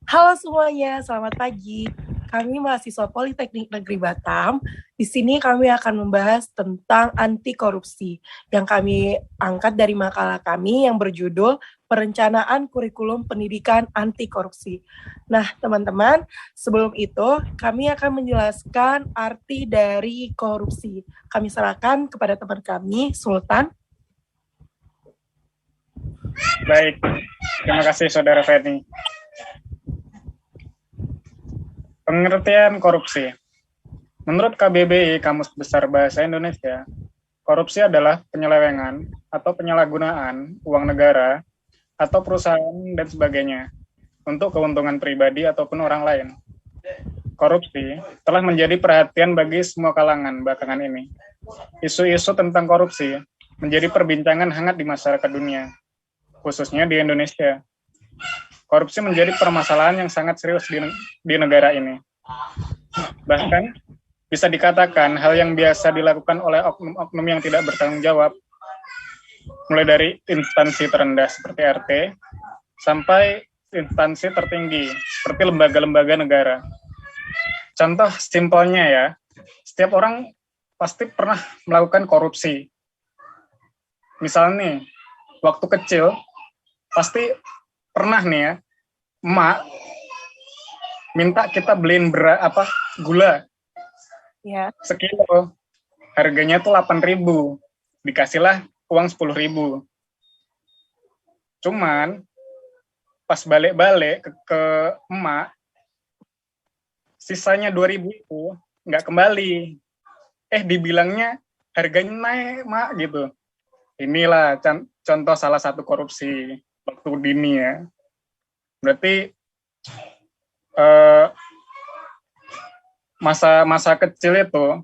Halo semuanya, selamat pagi. Kami mahasiswa Politeknik Negeri Batam. Di sini kami akan membahas tentang anti korupsi yang kami angkat dari makalah kami yang berjudul Perencanaan Kurikulum Pendidikan Anti Korupsi. Nah, teman-teman, sebelum itu kami akan menjelaskan arti dari korupsi. Kami serahkan kepada teman kami, Sultan. Baik, terima kasih Saudara Feni. Pengertian korupsi. Menurut KBBI, Kamus Besar Bahasa Indonesia, korupsi adalah penyelewengan atau penyalahgunaan uang negara atau perusahaan dan sebagainya untuk keuntungan pribadi ataupun orang lain. Korupsi telah menjadi perhatian bagi semua kalangan belakangan ini. Isu-isu tentang korupsi menjadi perbincangan hangat di masyarakat dunia, khususnya di Indonesia. Korupsi menjadi permasalahan yang sangat serius di negara ini. Bahkan bisa dikatakan hal yang biasa dilakukan oleh oknum-oknum yang tidak bertanggung jawab, mulai dari instansi terendah seperti RT, sampai instansi tertinggi seperti lembaga-lembaga negara. Contoh simpelnya ya, setiap orang pasti pernah melakukan korupsi. Misalnya nih, waktu kecil pasti pernah nih ya, emak minta kita beliin gula Ya, sekilo, harganya tuh 8.000, dikasihlah uang 10.000. Cuman pas balik-balik ke emak, sisanya 2.000 itu nggak kembali. Dibilangnya harganya naik, mak, gitu. Inilah contoh salah satu korupsi waktu dini ya. Berarti masa-masa kecil itu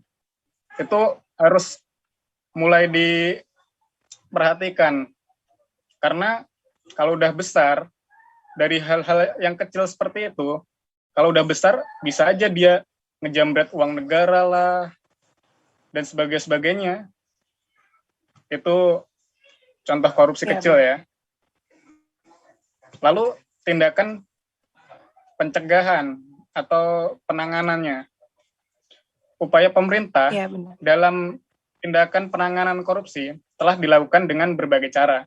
harus mulai diperhatikan, karena kalau udah besar dari hal-hal yang kecil seperti itu, kalau udah besar bisa aja dia ngejambret uang negara lah dan sebagainya. Itu contoh korupsi ya, kecil ya. Lalu tindakan pencegahan atau penanganannya. Upaya pemerintah ya benar. dalam tindakan penanganan korupsi telah dilakukan dengan berbagai cara.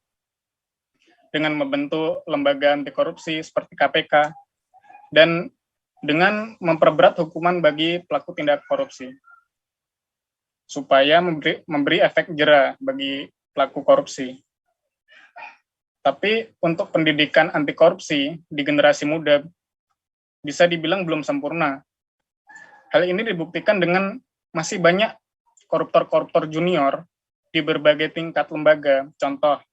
Dengan membentuk lembaga anti korupsi seperti KPK, dan dengan memperberat hukuman bagi pelaku tindak korupsi, supaya memberi efek jera bagi pelaku korupsi. Tapi untuk pendidikan anti korupsi di generasi muda bisa dibilang belum sempurna. Hal ini dibuktikan dengan masih banyak koruptor-koruptor junior di berbagai tingkat lembaga. Contoh,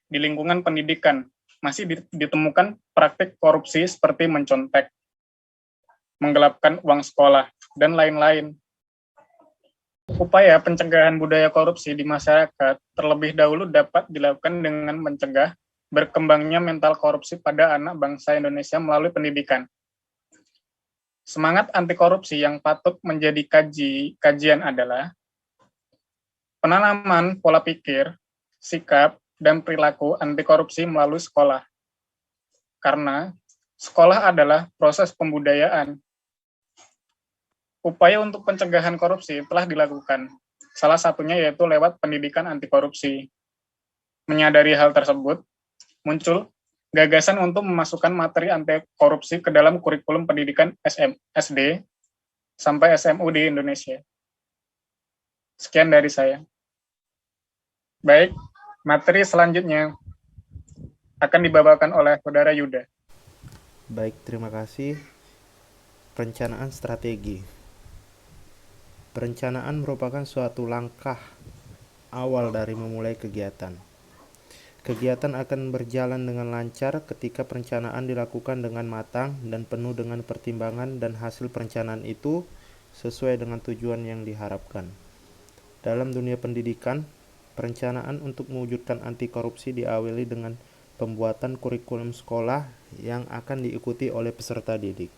di lingkungan pendidikan masih ditemukan praktik korupsi seperti mencontek, menggelapkan uang sekolah, dan lain-lain. Upaya pencegahan budaya korupsi di masyarakat terlebih dahulu dapat dilakukan dengan mencegah berkembangnya mental korupsi pada anak bangsa Indonesia melalui pendidikan. Semangat anti korupsi yang patut menjadi kajian adalah penanaman pola pikir, sikap, dan perilaku anti korupsi melalui sekolah. Karena sekolah adalah proses pembudayaan. Upaya untuk pencegahan korupsi telah dilakukan. Salah satunya yaitu lewat pendidikan anti korupsi. Menyadari hal tersebut, muncul gagasan untuk memasukkan materi anti korupsi ke dalam kurikulum pendidikan SD sampai SMU di Indonesia. Sekian dari saya. Baik, materi selanjutnya akan dibawakan oleh Saudara Yuda. Baik, terima kasih. Perencanaan strategi. Perencanaan merupakan suatu langkah awal dari memulai kegiatan. Kegiatan akan berjalan dengan lancar ketika perencanaan dilakukan dengan matang dan penuh dengan pertimbangan, dan hasil perencanaan itu sesuai dengan tujuan yang diharapkan. Dalam dunia pendidikan, perencanaan untuk mewujudkan anti korupsi diawali dengan pembuatan kurikulum sekolah yang akan diikuti oleh peserta didik.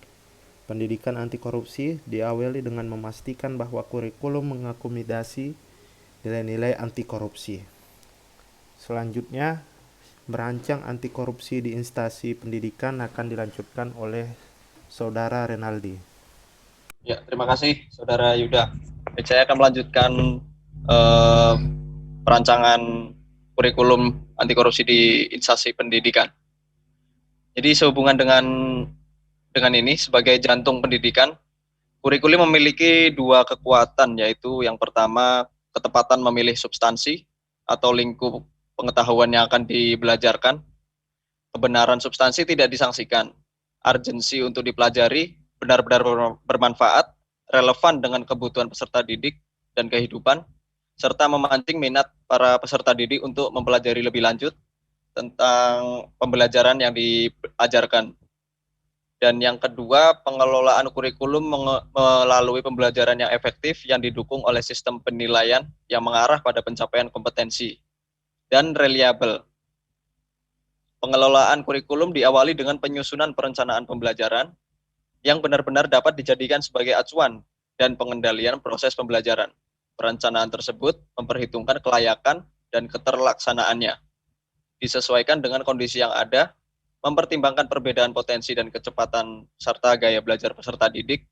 Pendidikan anti korupsi diawali dengan memastikan bahwa kurikulum mengakomodasi nilai-nilai anti korupsi. Selanjutnya, Merancang anti korupsi di instansi pendidikan akan dilanjutkan oleh Saudara Renaldi. Ya, terima kasih Saudara Yuda. Saya akan melanjutkan eh, perancangan kurikulum anti korupsi di instansi pendidikan. Jadi sehubungan dengan ini sebagai jantung pendidikan, kurikulum memiliki dua kekuatan, yaitu yang pertama ketepatan memilih substansi atau lingkup pengetahuan yang akan dibelajarkan. Kebenaran substansi tidak disangsikan. Urgensi untuk dipelajari benar-benar bermanfaat, relevan dengan kebutuhan peserta didik dan kehidupan, serta memancing minat para peserta didik untuk mempelajari lebih lanjut tentang pembelajaran yang diajarkan. Dan yang kedua, pengelolaan kurikulum melalui pembelajaran yang efektif yang didukung oleh sistem penilaian yang mengarah pada pencapaian kompetensi dan reliable. Pengelolaan kurikulum diawali dengan penyusunan perencanaan pembelajaran yang benar-benar dapat dijadikan sebagai acuan dan pengendalian proses pembelajaran. Perencanaan tersebut memperhitungkan kelayakan dan keterlaksanaannya, disesuaikan dengan kondisi yang ada, mempertimbangkan perbedaan potensi dan kecepatan serta gaya belajar peserta didik,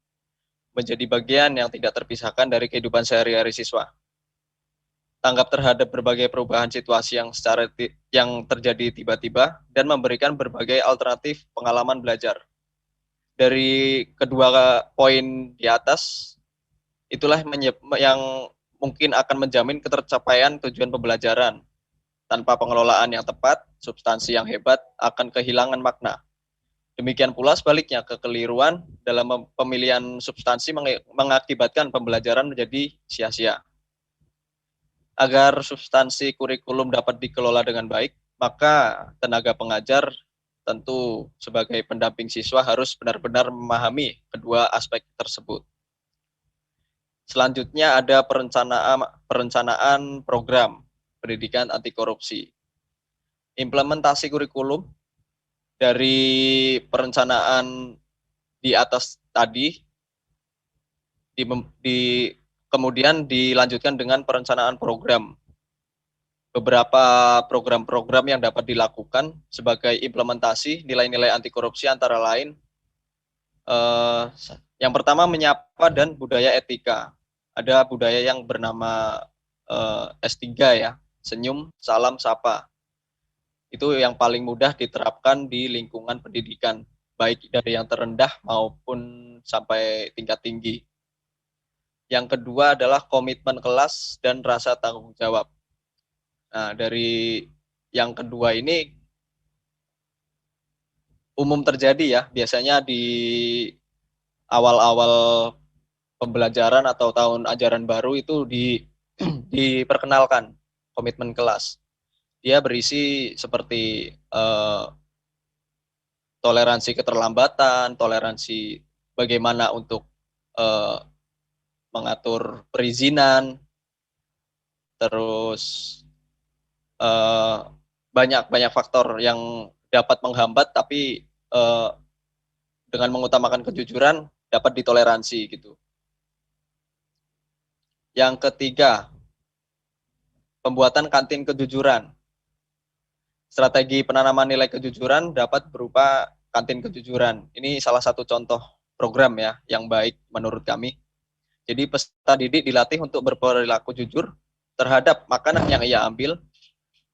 menjadi bagian yang tidak terpisahkan dari kehidupan sehari-hari siswa. Tanggap terhadap berbagai perubahan situasi yang terjadi tiba-tiba dan memberikan berbagai alternatif pengalaman belajar. Dari kedua poin di atas, itulah yang mungkin akan menjamin ketercapaian tujuan pembelajaran. Tanpa pengelolaan yang tepat, substansi yang hebat akan kehilangan makna. Demikian pula sebaliknya, kekeliruan dalam pemilihan substansi mengakibatkan pembelajaran menjadi sia-sia. Agar substansi kurikulum dapat dikelola dengan baik, maka tenaga pengajar tentu sebagai pendamping siswa harus benar-benar memahami kedua aspek tersebut. Selanjutnya ada perencanaan program pendidikan anti korupsi. Implementasi kurikulum dari perencanaan di atas tadi kemudian dilanjutkan dengan perencanaan program. Beberapa program-program yang dapat dilakukan sebagai implementasi nilai-nilai anti korupsi antara lain yang pertama menyapa dan budaya etika. Ada budaya yang bernama S3 ya, senyum, salam, sapa. Itu yang paling mudah diterapkan di lingkungan pendidikan, baik dari yang terendah maupun sampai tingkat tinggi. Yang kedua adalah komitmen kelas dan rasa tanggung jawab. Nah, dari yang kedua ini umum terjadi ya, biasanya di awal-awal pembelajaran atau tahun ajaran baru itu diperkenalkan komitmen kelas. Dia berisi seperti toleransi keterlambatan, toleransi bagaimana untuk mengatur perizinan, terus banyak faktor yang dapat menghambat, tapi dengan mengutamakan kejujuran dapat ditoleransi gitu. Yang ketiga, pembuatan kantin kejujuran. Strategi penanaman nilai kejujuran dapat berupa kantin kejujuran. Ini salah satu contoh program ya yang baik menurut kami. Jadi peserta didik dilatih untuk berperilaku jujur terhadap makanan yang ia ambil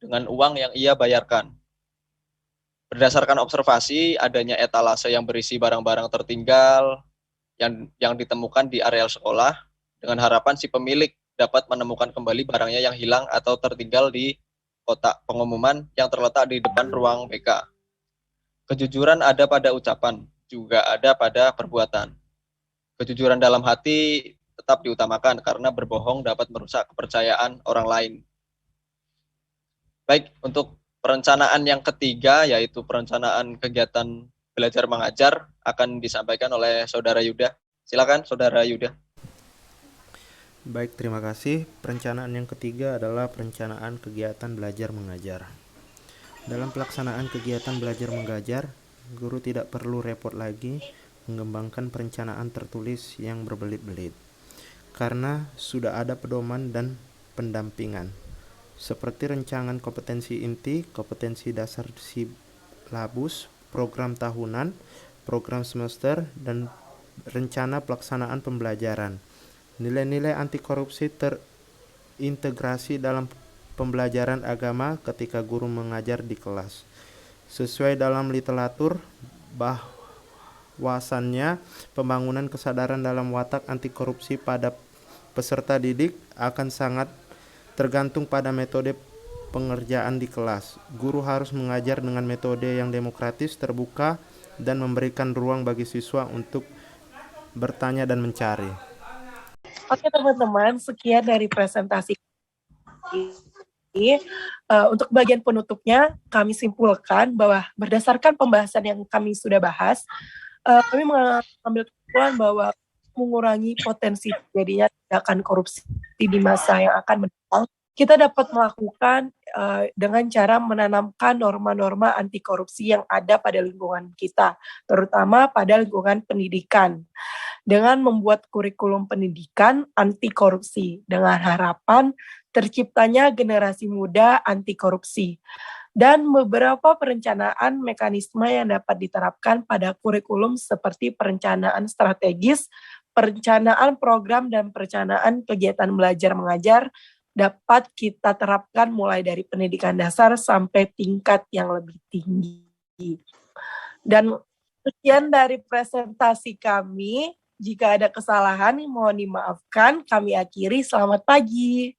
dengan uang yang ia bayarkan. Berdasarkan observasi adanya etalase yang berisi barang-barang tertinggal yang ditemukan di areal sekolah, dengan harapan si pemilik dapat menemukan kembali barangnya yang hilang atau tertinggal di kotak pengumuman yang terletak di depan ruang BK. Kejujuran ada pada ucapan, juga ada pada perbuatan. Kejujuran dalam hati tetap diutamakan karena berbohong dapat merusak kepercayaan orang lain. Baik, untuk perencanaan yang ketiga, yaitu perencanaan kegiatan belajar mengajar, akan disampaikan oleh Saudara Yuda. Silakan, Saudara Yuda. Baik, terima kasih. Perencanaan yang ketiga adalah perencanaan kegiatan belajar mengajar. Dalam pelaksanaan kegiatan belajar mengajar, guru tidak perlu repot lagi mengembangkan perencanaan tertulis yang berbelit-belit, karena sudah ada pedoman dan pendampingan. seperti rancangan kompetensi inti, kompetensi dasar silabus, program tahunan, program semester, dan rencana pelaksanaan pembelajaran. Nilai-nilai anti korupsi terintegrasi dalam pembelajaran agama ketika guru mengajar di kelas. Sesuai dalam literatur, bahwasannya pembangunan kesadaran dalam watak anti korupsi pada peserta didik akan sangat tergantung pada metode pengerjaan di kelas. Guru harus mengajar dengan metode yang demokratis, terbuka, dan memberikan ruang bagi siswa untuk bertanya dan mencari. Oke teman-teman, sekian dari presentasi ini. Untuk bagian penutupnya, kami simpulkan bahwa berdasarkan pembahasan yang kami sudah bahas, kami mengambil kesimpulan bahwa mengurangi potensi terjadinya tindakan korupsi di masa yang akan mendatang, kita dapat melakukan dengan cara menanamkan norma-norma anti korupsi yang ada pada lingkungan kita, terutama pada lingkungan pendidikan, dengan membuat kurikulum pendidikan anti korupsi dengan harapan terciptanya generasi muda anti korupsi, dan beberapa perencanaan mekanisme yang dapat diterapkan pada kurikulum seperti perencanaan strategis, perencanaan program, dan perencanaan kegiatan belajar mengajar dapat kita terapkan mulai dari pendidikan dasar sampai tingkat yang lebih tinggi. Dan sekian dari presentasi kami. Jika ada kesalahan, mohon dimaafkan. Kami akhiri. Selamat pagi.